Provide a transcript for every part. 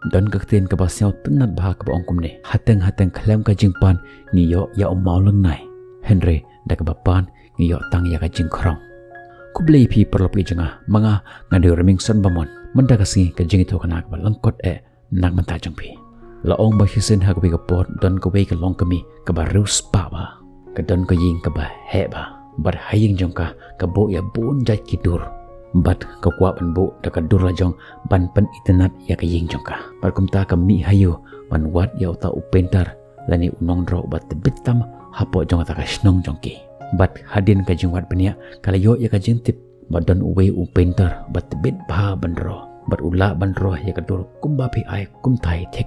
don ka tin ka ba seo tenat ba ka ba ong kum ne hateng klem ka jingpan ni yo ya om mau leng nai Henry da ka ba pan ni yo tang ya ka jing krong ku blei pi perlo pi janga manga ngade remingson bamon menda ka si ka jing to kana ka ba langkot nak menta jang pi la ong ba hisen ha ka bi ka pot don ka wei ka long ka mi ka ba rus pa ba ka don ka ying ka ba he ba bar haying jong ka bo ya bun jai kidur bat ka kwa ban bo da ka dur la jong ban pan itenat ya ka ying jong ka bar kum ta ka mi hayo ban wat ya uta upentar lani unong ro bat bitam hapo jong ta ka snong jong ki bat hadin ka jing wat benia kala yo ya ka jing tip badan uwe upentar bat bit ba ban ro bat ula ban ro ya ka dur kum ba pi ai kum thai thek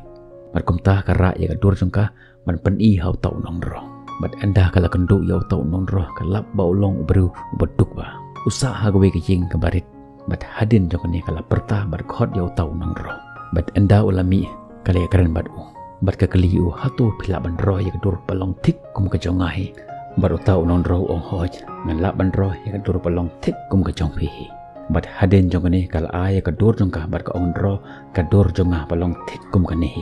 bar kum ta ka ra ya ka dur jong ka ban pan i hau ta unong ro bat anda kala kendu ya uta unong ro ka lap ba ulong ubru ubaduk ba usaha gawe ke jing ke barit bat hadin jong ni kala perta bar khot ya uta unong ro bat anda ulami kala keren bat u bat ka kali u hatu phila ban ro ya dur palong thik kum ka jongai bar uta unong ro ong hoj ngan la ban ro ya dur palong thik kum ka jong phi bat hadin jong ni kala a ya ka dur jong ka bar ka ong ro ka dur jonga palong thik kum ka ni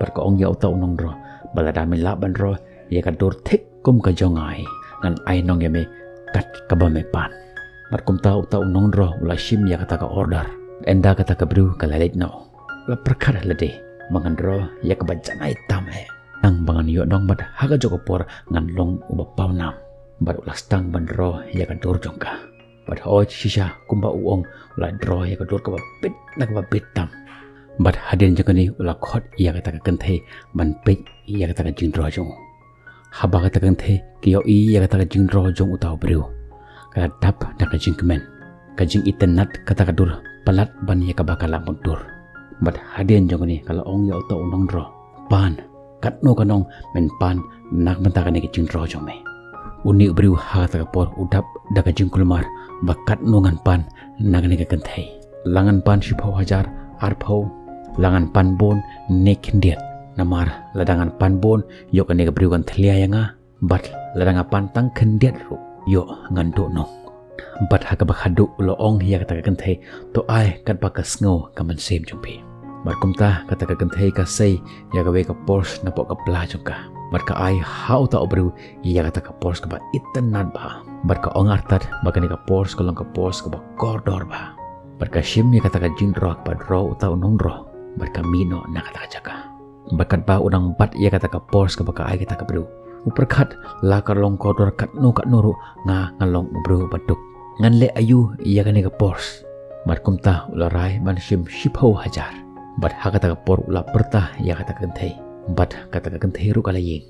bar ka ong ya uta unong ro balada mi la ban ro ya ka dur thik kum ka jongai ngan ai nong ya me kat ka ba me pan bar kum ta uta unong ro la shim ya kata ka order enda kata ka bru ka lalit no la perkara lade mangan ro ya ka bajanai tam nang bangan yo dong bat haga joko por ngan long uba pau nam bar ulas tang ban ro ya ka dur jongka bat hoj shisha kumba uong la dro ya ka dur ka ba bit na ka ba bit tam bat hadin jangani ula khot ya kata ka kenthe ban pek ya kata ka jing dro jong haba kata kenthe ki yo i ya kata ka jing dro jong utau bru ka dap da ka jing kemen ka jing itenat kata ka dur palat ban ya ka bakal lampun dur bat hadin jong ni kalau ong ya uta unong dro pan kat no kanong men pan nak menta ka ni ka jing dro jong me uni bru ha ta ka por udap da ka jing kulmar bakat no ngan pan nak ni ka kenthai langan pan shipho hajar arpho langan pan bon nek ndiat namar ladangan pan bon yo ka ni ka bru kan thlia yanga bat ladanga pan tang khendiat ru yo ngandu no bat haka bakhadu lo ong ya kata kan thei to ai kat ba ka sngo ka man sem jumpi bar kumta kata ka kan thei ka sei ya ka we ka pors na po ka pla jongka bar ka ai hau ta obru ya kata ka pors ka ba itanat ba bar ka ong artat ba ka ni ka pors ka long ka pors ka ba kordor ba bar ka shim ya kata ka jin ro ba ro ta unong ro bar ka mino na kata ka jaka bakat ba udang bat ya kata ka pors ka ba ka ai kata ka bru uperkat la ka long kodor kat no ru nga ngalong ubru baduk ngan le ayu iya ka ni ka pors bar kumta ula rai ban shim shipho hajar bat ha kata ka por ula perta ya kata ka kenthei bat kata ka kenthei ru kala ying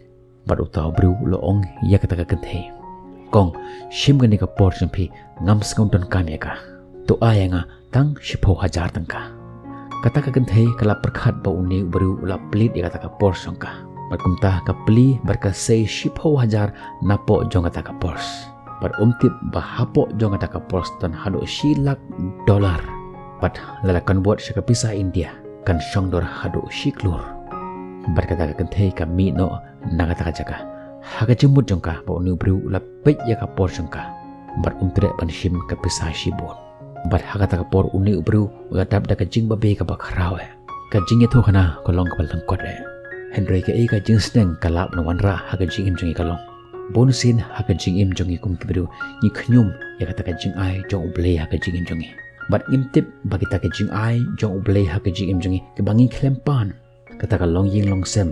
bat uta ubru lo ong ya kata ka kenthei kong shim ka ni ka por champi ngam skong ton kam ya ka to aya nga tang shipho hajar tang ka kata ka kenthei kala perkhat ba uni ubru ula plit ya kata ka por songka bar kumta ka pli bar ka sei shipho hajar napo jong kata ka pors bar umtip bahapo jong kata ka pors tan hado $1 pat lalakan buat syaka pisah India kan syong dor hado shiklur bar kata ka kentei ka mi no na kata ka jaka haga jemut jong ka ba uni bru la pej ya ka pors jong ka bar umtre ban shim ka pisah shibon bar haga ta ka por uni bru la dap da ka jing ba be ka ba khrau ka jing etho khana ko long ka bal kot Henry ka ka jing sneng kalap na wanra haga jing im jong kalong bonusin haga jing im jong kum kibru ni khnyum ya kata ka jing ai jong uble haga jing im jong bat im tip bagi ta ka jing ai jong uble haga jing im jong ke bangi klempan kata ka long ying long sem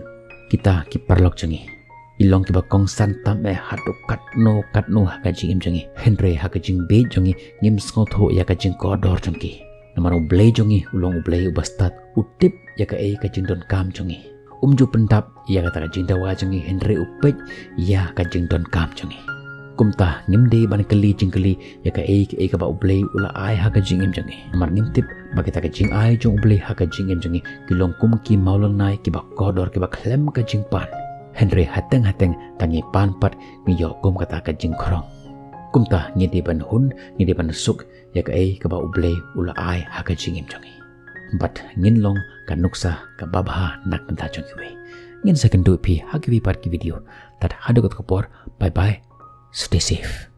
kita ki parlok jong ilong ki ba kong san tam hatu kat no haga jing im jong Henry haga jing be jong ngim sngo tho ya ka jing kodor jong ki namar uble jong ulong uble ubastat utip ya ka jing don kam jong umju pendap ya kata ka jing dawa jong Henry upej ya ka jing don kam jong kumta ngimde ban keli jing keli ya ka ka ba uble ula ai ha ka jing im jong mar ngimtip ba kita ka jing ai jong uble ha ka jing im jong kilong kum ki maulon nai ki ba kodor ki ba klem ka jing pan Henry hateng tangi pan pat mi yo kum kata ka jing krong kumta ngidi ban hun ngidi ban suk ya ka ba uble ula ai ha ka jing im jong bat ngin long kan nuksa ka babha nak menta jong kiwe ngin second do pi hagi wi part ki video tat hadu kot kapor bye bye stay safe.